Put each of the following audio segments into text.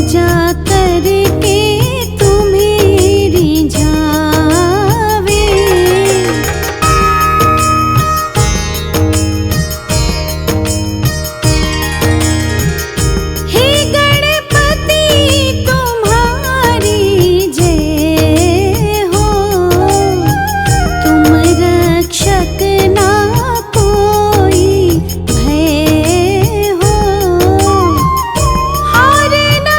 पूजा करके तुम्हें रिझावे। हे गणपति तुम्हारी जय हो, तुम रक्षक ना कोई भय हो। हार ना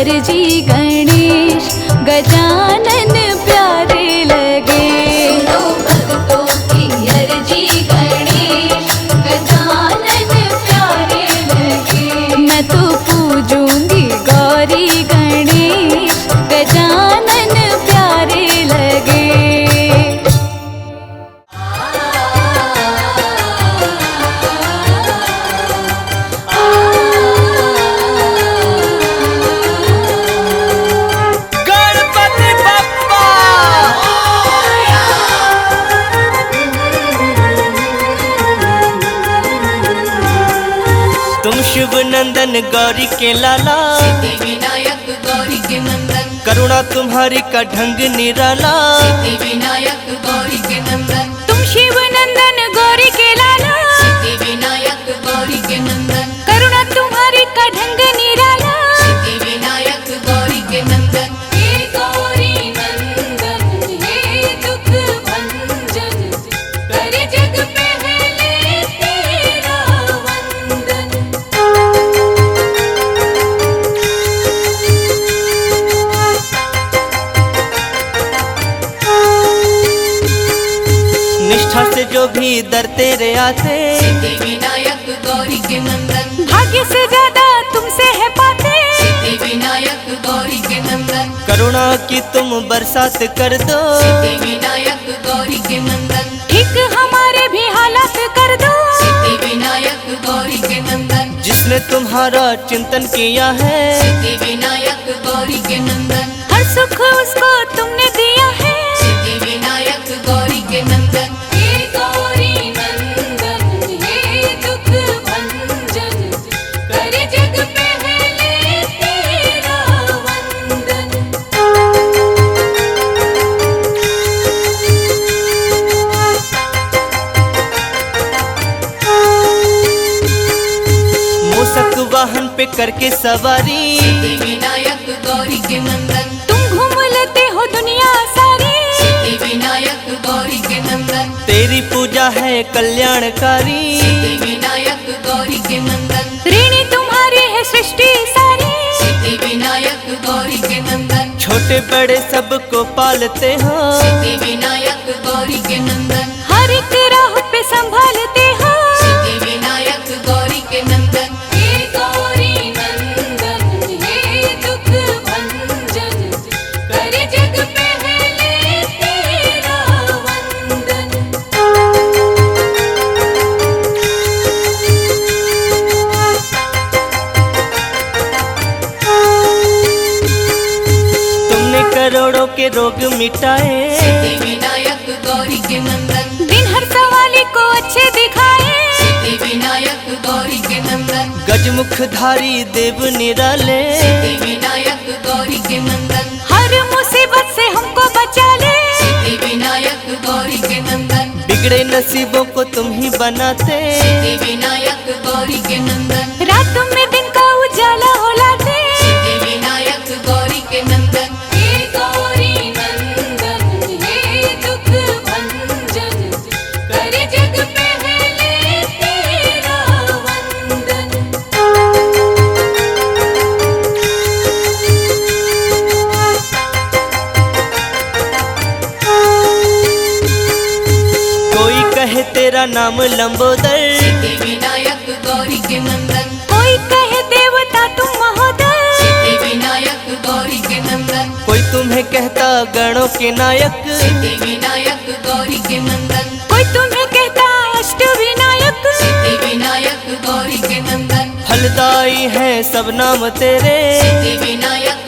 अर्जी गणेश गजानन प्यारे लगे। सुनो भक्तों की अर्जी गणेश गजानन प्यारे लगे। मैं तो पूजूंगी गौरी गणेश गजानन प्यारे लगे। शिव नंदन गौरी के लाला, सिद्धि विनायक गौरी के नंदन, करुणा तुम्हारी का ढंग निराला। सिद्धि विनायक गौरी के नंदन, तुम शिव नंदन गौरी के लाला। सिद्धि विनायक गौरी के नंदन, करुणा तुम्हारी का ढंग निराला। सिद्धि विनायक गौरी के नंदन। हे गौरी नंदन हे दुख भंजन, करे जग पहले तेरा वंदन। निष्ठा से जो भी दर तेरे आते, सिद्धि विनायक गौरी के नंदन, भाग्य से ज्यादा तुमसे है पाते। सिद्धि विनायक गौरी के नंदन, करुणा की तुम बरसात कर दो। सिद्धि विनायक गौरी के नंदन, ठीक हमारे भी हालात कर दो। सिद्धि विनायक गौरी के नंदन, जिसने तुम्हारा चिंतन किया है, सिद्धि विनायक गौरी के नंदन, हर सुख उसको तुमने दिया है। सिद्धि विनायक गौरी के नंदन। हे गौरी नंदन हे दुख भंजन, करे जग पहले तेरा वंदन। मूसक वाहन पे करके सवारी, सिद्धि विनायक गौरी के नंदन, तुम घूम लेते हो दुनिया सारी। सिद्धि विनायक गौरी के नंदन, तेरी पूजा है कल्याणकारी। सिद्धि विनायक गौरी के नंदन, ऋणी तुम्हारी है सृष्टि सारी। सिद्धि विनायक गौरी के नंदन, छोटे बड़े सबको पालते हो। सिद्धि विनायक गौरी के नंदन, हर एक राह पे संभालते हो। सिद्धि विनायक गौरी के नंदन। हे गौरी नंदन हे दुख भंजन, करे जग पहले तेरा वंदन। तुमने करोड़ों के रोग मिटाए। सिद्धि विनायक गौरी के नंदन, दिन हर सवाली को अच्छे दिखाए। सिद्धि विनायक गौरी के नंदन, गजमुखधारी देव निराले। सिद्धि विनायक गौरी के नंदन, हर मुसीबत से हमको बचा ले। सिद्धि विनायक गौरी के नंदन, बिगड़े नसीबों को तुम ही बनाते। सिद्धि विनायक गौरी के नंदन, रात में दिन का उजाला हो लाते। सिद्धि विनायक गौरी के नंदन। हे गौरी नंदन हे दुख भंजन, करे जग पहले तेरा वंदन। कोई कहे तेरा नाम लंबोदर, सिद्धि विनायक गौरी के नंदन, कोई कहे देवता तुम महोदय। सिद्धि विनायक गौरी के नंदन, कोई तुम्हें कहता गणों के नायक। सिद्धि विनायक गौरी के नंदन, कोई तुम्हें कहता अष्ट विनायक। सिद्धि विनायक गौरी के नंदन, फलदाई है सब नाम तेरे। सिद्धि विनायक